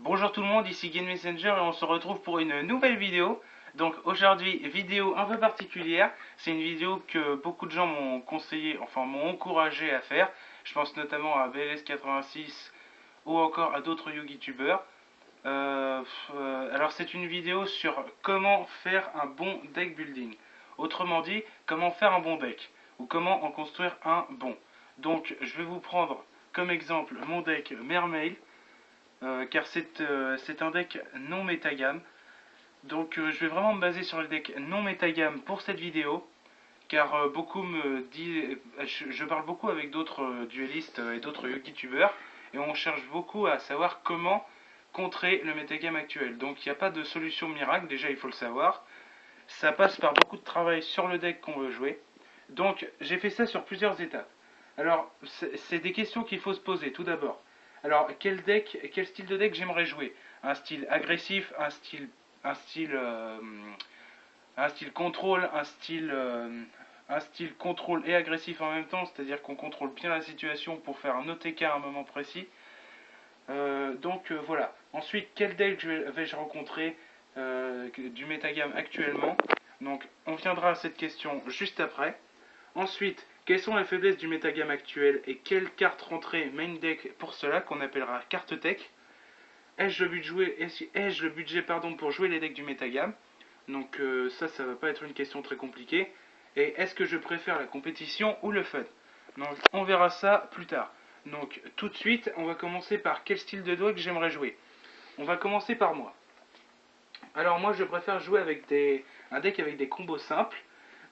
Bonjour tout le monde, ici Game Messenger et on se retrouve pour une nouvelle vidéo. Donc aujourd'hui, vidéo un peu particulière. C'est une vidéo que beaucoup de gens m'ont conseillé, enfin m'ont encouragé à faire. Je pense notamment à BLS86 ou encore à d'autres YouTubeurs. Alors c'est une vidéo sur comment faire un bon deck building. Autrement dit, comment faire un bon deck ou comment en construire un bon. Donc je vais vous prendre comme exemple mon deck Mermail car c'est un deck non métagame. Donc je vais vraiment me baser sur le deck non métagame pour cette vidéo, car beaucoup me disent, je parle beaucoup avec d'autres duellistes et d'autres youtubeurs, et on cherche beaucoup à savoir comment contrer le métagame actuel. Donc il n'y a pas de solution miracle, déjà il faut le savoir. Ça passe par beaucoup de travail sur le deck qu'on veut jouer. Donc j'ai fait ça sur plusieurs étapes. Alors c'est des questions qu'il faut se poser tout d'abord. Alors quel style de deck j'aimerais jouer? Un style agressif, un style, euh, un style contrôle, un style contrôle et agressif en même temps, c'est-à-dire qu'on contrôle bien la situation pour faire un OTK à un moment précis. Voilà. Ensuite, quel deck vais-je rencontrer du metagame actuellement? Donc on viendra à cette question juste après. Ensuite, quelles sont les faiblesses du metagame actuel et quelle carte rentrer main deck pour cela qu'on appellera carte tech? Ai-je le budget pour jouer les decks du metagame? Donc ça va pas être une question très compliquée. Et est-ce que je préfère la compétition ou le fun? Donc on verra ça plus tard. Donc tout de suite, on va commencer par quel style de deck j'aimerais jouer. On va commencer par moi. Alors moi je préfère jouer avec un deck avec des combos simples,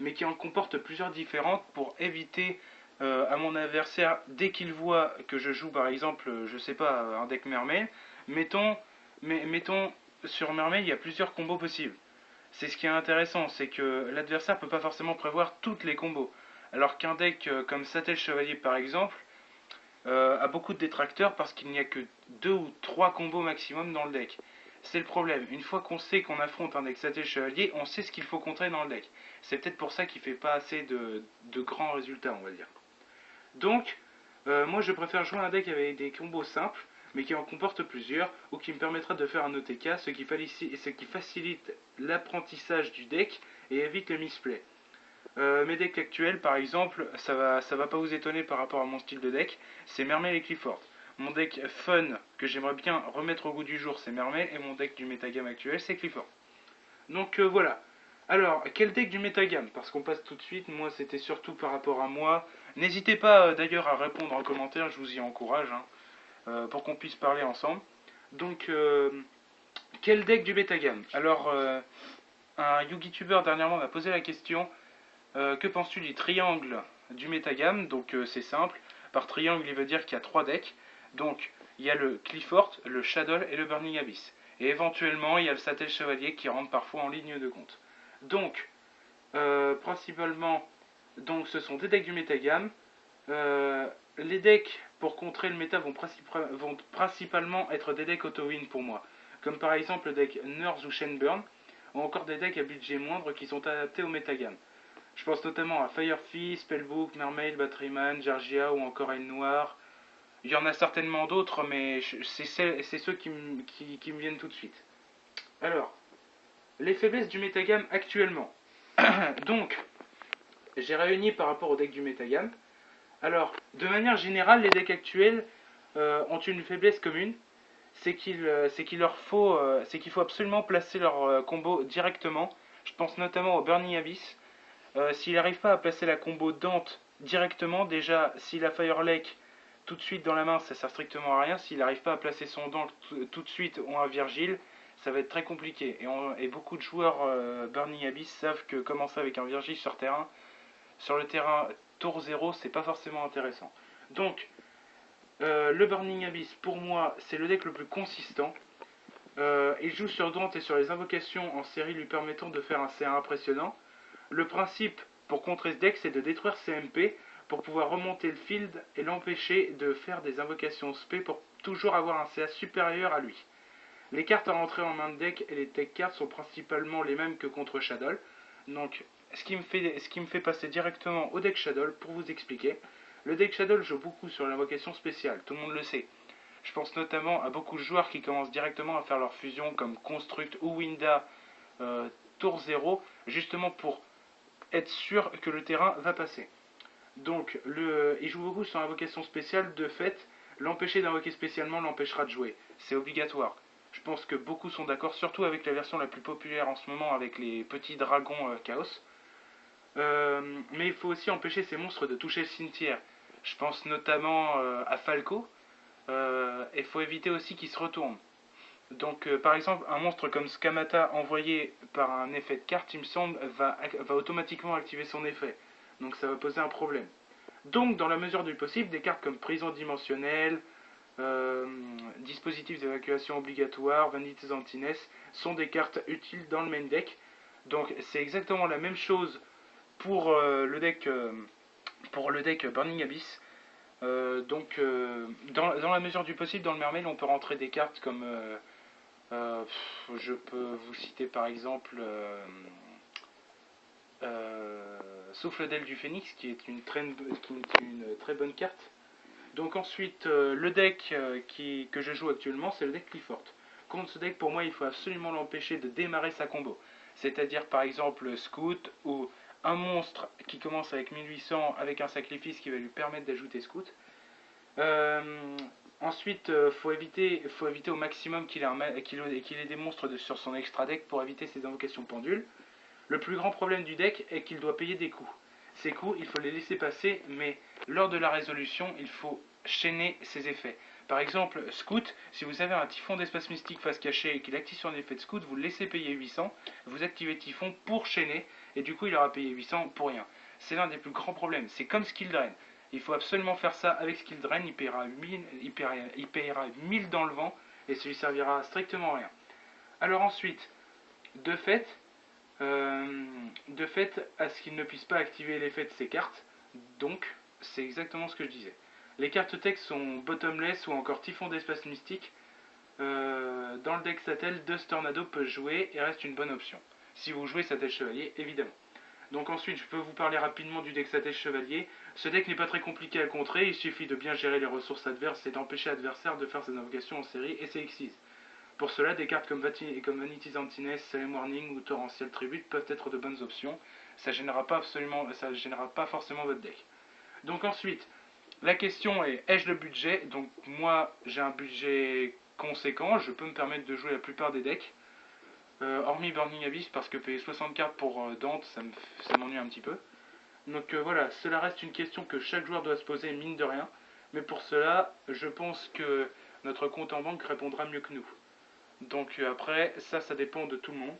mais qui en comporte plusieurs différentes pour éviter à mon adversaire, dès qu'il voit que je joue par exemple, je sais pas, un deck Mermail, mettons, mettons sur Mermail il y a plusieurs combos possibles. C'est ce qui est intéressant, c'est que l'adversaire ne peut pas forcément prévoir toutes les combos. Alors qu'un deck comme Sattel Chevalier par exemple a beaucoup de détracteurs parce qu'il n'y a que 2 ou 3 combos maximum dans le deck. C'est le problème. Une fois qu'on sait qu'on affronte un deck Sattel Chevalier, on sait ce qu'il faut contrer dans le deck. C'est peut-être pour ça qu'il ne fait pas assez de grands résultats, on va dire. Donc, moi je préfère jouer un deck avec des combos simples, mais qui en comporte plusieurs, ou qui me permettra de faire un OTK, ce qui facilite l'apprentissage du deck et évite le misplay. Mes decks actuels, par exemple, ça va pas vous étonner par rapport à mon style de deck, c'est Mermail et Clifford. Mon deck fun que j'aimerais bien remettre au goût du jour, c'est Mermail, et mon deck du metagame actuel, c'est Clifford. Donc voilà. Alors, quel deck du metagame? Parce qu'on passe tout de suite, moi c'était surtout par rapport à moi. N'hésitez pas d'ailleurs à répondre en commentaire, je vous y encourage, hein, pour qu'on puisse parler ensemble. Donc, quel deck du metagame? Alors, un YouTuber dernièrement m'a posé la question, que penses-tu du triangle du metagame? Donc c'est simple, par triangle il veut dire qu'il y a 3 decks. Donc il y a le Clifford, le Shadow et le Burning Abyss. Et éventuellement il y a le Sattel Chevalier qui rentre parfois en ligne de compte. Donc principalement, donc ce sont des decks du metagame. Les decks pour contrer le méta vont principalement être des decks auto-win pour moi. Comme par exemple le deck Nurse ou Shenburn, ou encore des decks à budget moindre qui sont adaptés au metagame. Je pense notamment à Firefly, Spellbook, Mermaid, Batteryman, Jargia ou encore Aile Noire. Il y en a certainement d'autres, mais c'est ceux qui me viennent tout de suite. Alors, les faiblesses du metagame actuellement. Donc, j'ai réuni par rapport au deck du metagame. Alors, de manière générale, les decks actuels ont une faiblesse commune, c'est qu'il faut absolument placer leur combo directement. Je pense notamment au Burning Abyss. S'il n'arrive pas à placer la combo Dante directement, déjà, s'il a Fire Lake tout de suite dans la main, ça sert strictement à rien. S'il n'arrive pas à placer son Dante tout de suite ou un Virgile, ça va être très compliqué. Et beaucoup de joueurs Burning Abyss savent que commencer avec un Virgile sur le terrain tour 0, c'est pas forcément intéressant. Donc, le Burning Abyss, pour moi, c'est le deck le plus consistant. Il joue sur Dante et sur les invocations en série lui permettant de faire un CA impressionnant. Le principe pour contrer ce deck, c'est de détruire CMP pour pouvoir remonter le field et l'empêcher de faire des invocations SP pour toujours avoir un CA supérieur à lui. Les cartes à rentrer en main de deck et les tech cards sont principalement les mêmes que contre Shadow. Donc, ce qui me fait passer directement au deck Shadow pour vous expliquer. Le deck Shadow joue beaucoup sur l'invocation spéciale, tout le monde le sait. Je pense notamment à beaucoup de joueurs qui commencent directement à faire leur fusion comme Construct ou Winda tour 0, justement pour être sûr que le terrain va passer. Donc, il joue beaucoup sur invocation spéciale, de fait, l'empêcher d'invoquer spécialement l'empêchera de jouer. C'est obligatoire. Je pense que beaucoup sont d'accord, surtout avec la version la plus populaire en ce moment, avec les petits dragons chaos. Mais il faut aussi empêcher ces monstres de toucher le cimetière. Je pense notamment à Falco. Il faut éviter aussi qu'il se retourne. Donc, par exemple, un monstre comme Skamata envoyé par un effet de carte, il me semble, va automatiquement activer son effet. Donc, ça va poser un problème. Donc, dans la mesure du possible, des cartes comme prison dimensionnelle, dispositif d'évacuation obligatoire, Vanity's Emptiness sont des cartes utiles dans le main deck. Donc, c'est exactement la même chose pour le deck Burning Abyss. Dans la mesure du possible, dans le Mermail, on peut rentrer des cartes comme je peux vous citer par exemple Souffle d'aile du Phénix, qui est une très bonne carte. Donc ensuite, le deck que je joue actuellement, c'est le deck Clifford. Contre ce deck, pour moi, il faut absolument l'empêcher de démarrer sa combo. C'est-à-dire par exemple Scout ou un monstre qui commence avec 1800 avec un sacrifice qui va lui permettre d'ajouter Scout. Ensuite, faut éviter au maximum qu'il ait des monstres sur son extra deck pour éviter ses invocations pendules. Le plus grand problème du deck est qu'il doit payer des coups. Ces coups, il faut les laisser passer, mais lors de la résolution, il faut chaîner ses effets. Par exemple, Scout, si vous avez un Typhon d'espace mystique face cachée et qu'il active sur un effet de Scout, vous le laissez payer 800, vous activez Typhon pour chaîner, et du coup il aura payé 800 pour rien. C'est l'un des plus grands problèmes, c'est comme Skill Drain. Il faut absolument faire ça avec Skill Drain, il payera 1000 dans le vent, et ça lui servira strictement à rien. Alors ensuite, de fait, à ce qu'il ne puisse pas activer l'effet de ses cartes. Donc, c'est exactement ce que je disais. Les cartes texte sont bottomless ou encore Typhon d'espace mystique. Dans le deck Sattel, Dust Tornado peut jouer et reste une bonne option. Si vous jouez Sattel Chevalier, évidemment. Donc ensuite, je peux vous parler rapidement du deck Sattel Chevalier. Ce deck n'est pas très compliqué à contrer, il suffit de bien gérer les ressources adverses et d'empêcher l'adversaire de faire ses invocations en série et ses Xyz. Pour cela, des cartes comme Vanity's Emptiness, Solemn Warning ou Torrential Tribute peuvent être de bonnes options. Ça ne générera pas forcément votre deck. Donc ensuite, la question est, ai-je le budget? Donc moi, j'ai un budget conséquent, je peux me permettre de jouer la plupart des decks. Hormis Burning Abyss, parce que payer 60 cartes pour Dante, ça m'ennuie un petit peu. Donc voilà, cela reste une question que chaque joueur doit se poser, mine de rien. Mais pour cela, je pense que notre compte en banque répondra mieux que nous. Donc après, ça dépend de tout le monde.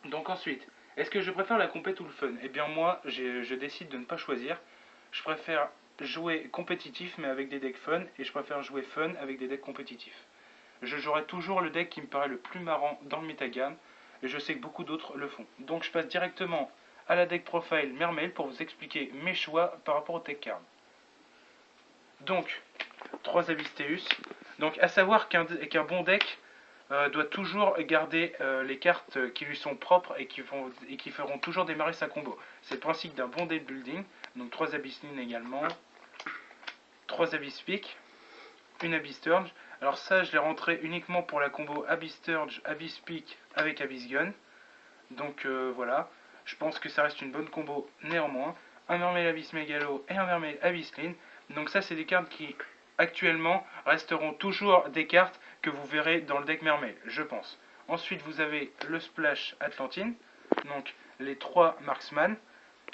Donc ensuite, est-ce que je préfère la compète ou le fun? Eh bien moi, je décide de ne pas choisir. Je préfère jouer compétitif mais avec des decks fun, et je préfère jouer fun avec des decks compétitifs. Je jouerai toujours le deck qui me paraît le plus marrant dans le metagame, et je sais que beaucoup d'autres le font. Donc je passe directement à la deck profile Mermail pour vous expliquer mes choix par rapport au tech card. Donc, 3 Abysteus. Donc à savoir qu'un bon deck doit toujours garder les cartes qui lui sont propres et qui feront toujours démarrer sa combo. C'est le principe d'un bon deck building. Donc 3 Abyss Nin également, 3 Abyss Peak, une Abyss Sturge. Alors ça, je l'ai rentré uniquement pour la combo Abyss Sturge, Abyss Peak avec Abyss Gun. Donc voilà, je pense que ça reste une bonne combo néanmoins. Un Mermail Abyss Megalo et un Mermail Abyss Nin. Donc ça, c'est des cartes qui actuellement resteront toujours des cartes que vous verrez dans le deck Mermail, je pense. Ensuite, vous avez le Splash Atlantine, donc les 3 Marksman.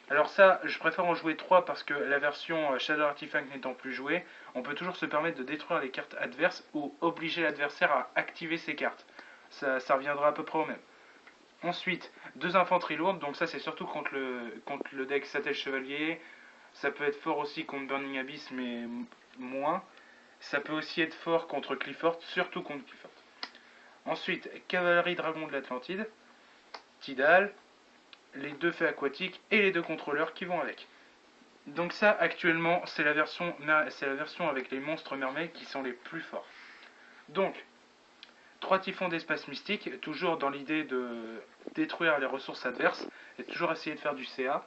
Alors ça, je préfère en jouer 3 parce que la version Shadow Artifact n'étant plus jouée, on peut toujours se permettre de détruire les cartes adverses ou obliger l'adversaire à activer ses cartes. Ça reviendra à peu près au même. Ensuite, 2 infanteries lourdes, donc ça c'est surtout contre le deck Sattel Chevalier. Ça peut être fort aussi contre Burning Abyss, mais moins. Ça peut aussi être fort contre Clifford, surtout contre Clifford. Ensuite, Cavalerie Dragon de l'Atlantide, Tidal, les 2 faits aquatiques et les 2 contrôleurs qui vont avec. Donc ça, actuellement, c'est la version avec les monstres mermaids qui sont les plus forts. Donc, 3 typhons d'espace mystique, toujours dans l'idée de détruire les ressources adverses et toujours essayer de faire du CA.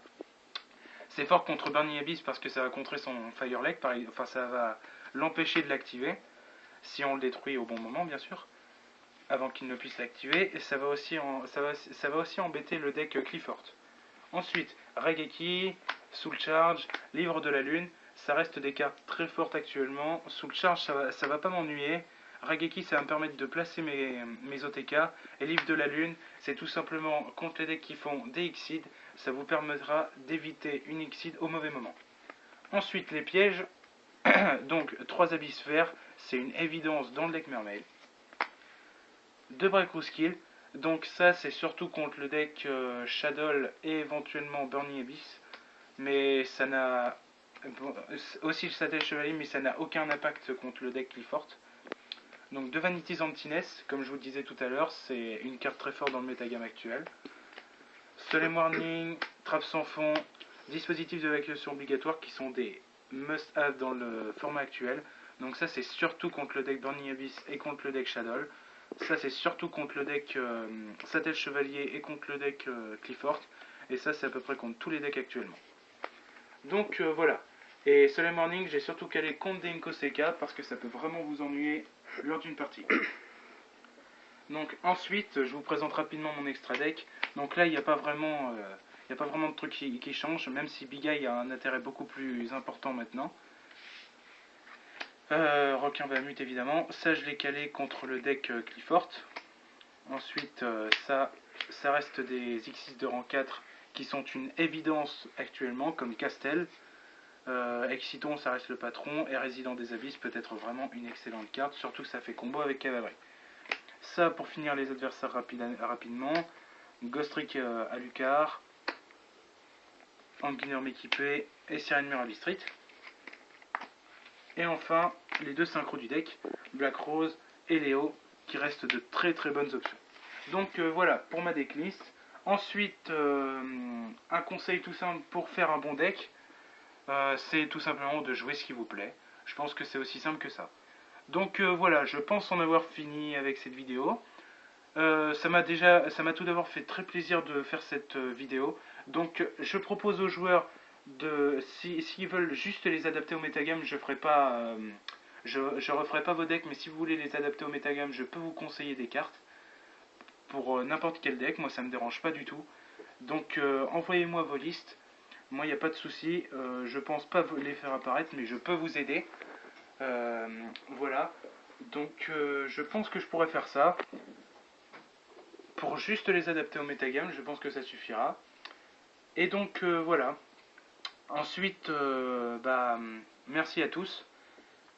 C'est fort contre Burning Abyss parce que ça va contrer son Fire Lake, enfin ça va l'empêcher de l'activer. si on le détruit au bon moment bien sûr, avant qu'il ne puisse l'activer, et ça va aussi embêter le deck Clifford. Ensuite, Raigeki, Soul Charge, Livre de la Lune, ça reste des cartes très fortes actuellement. Soul Charge, ça va pas m'ennuyer. Raigeki, ça va me permettre de placer mes OTK. Et Livre de la Lune, c'est tout simplement contre les decks qui font des Exceed, ça vous permettra d'éviter une Exceed au mauvais moment. Ensuite, les pièges. Donc, 3 abysses verts, c'est une évidence dans le deck Mermaid. 2 Breakthrough Skill, donc ça c'est surtout contre le deck Shadow et éventuellement Burning Abyss, mais ça n'a aussi le Satellite Chevalier, mais ça n'a aucun impact contre le deck Clifford. Donc de Vanity's Emptiness, comme je vous le disais tout à l'heure, c'est une carte très forte dans le metagame actuel. Solemn Warning, Trappe sans fond, dispositifs d'évacuation obligatoire qui sont des must-have dans le format actuel. Donc ça c'est surtout contre le deck Burning Abyss et contre le deck Shadow. Ça c'est surtout contre le deck Satellite Chevalier et contre le deck Clifford. Et ça c'est à peu près contre tous les decks actuellement. Donc voilà. Et Solemn Warning, j'ai surtout calé contre des Inkoseka parce que ça peut vraiment vous ennuyer lors d'une partie. Donc ensuite, je vous présente rapidement mon extra deck. Donc là, il n'y a pas vraiment de truc qui change, même si Big Eye a un intérêt beaucoup plus important maintenant. Requin Bahamut évidemment. Ça, je l'ai calé contre le deck Clifford. Ensuite, ça reste des X6 de rang 4 qui sont une évidence actuellement, comme Castel. Exciton, ça reste le patron, et Résident des Abysses peut être vraiment une excellente carte, surtout que ça fait combo avec Cavalerie. Ça pour finir les adversaires rapidement. Ghostrick Alucard, Anguinurm équipé et Sirène Murabi Street. Et enfin les 2 synchros du deck, Black Rose et Léo, qui restent de très très bonnes options. Donc voilà pour ma decklist. Ensuite, un conseil tout simple pour faire un bon deck, c'est tout simplement de jouer ce qui vous plaît. Je pense que c'est aussi simple que ça. Donc voilà, je pense en avoir fini avec cette vidéo. Ça m'a tout d'abord fait très plaisir de faire cette vidéo. Donc je propose aux joueurs s'ils veulent juste les adapter au metagame, je referai pas vos decks, mais si vous voulez les adapter au metagame, je peux vous conseiller des cartes pour n'importe quel deck. Moi ça me dérange pas du tout. Donc envoyez-moi vos listes. Moi il n'y a pas de souci. Je pense pas les faire apparaître, mais je peux vous aider. Voilà. Donc je pense que je pourrais faire ça. Pour juste les adapter au metagame, je pense que ça suffira. Et donc voilà. Ensuite, merci à tous.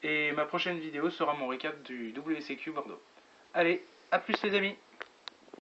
Et ma prochaine vidéo sera mon récap du WCQ Bordeaux. Allez, à plus les amis!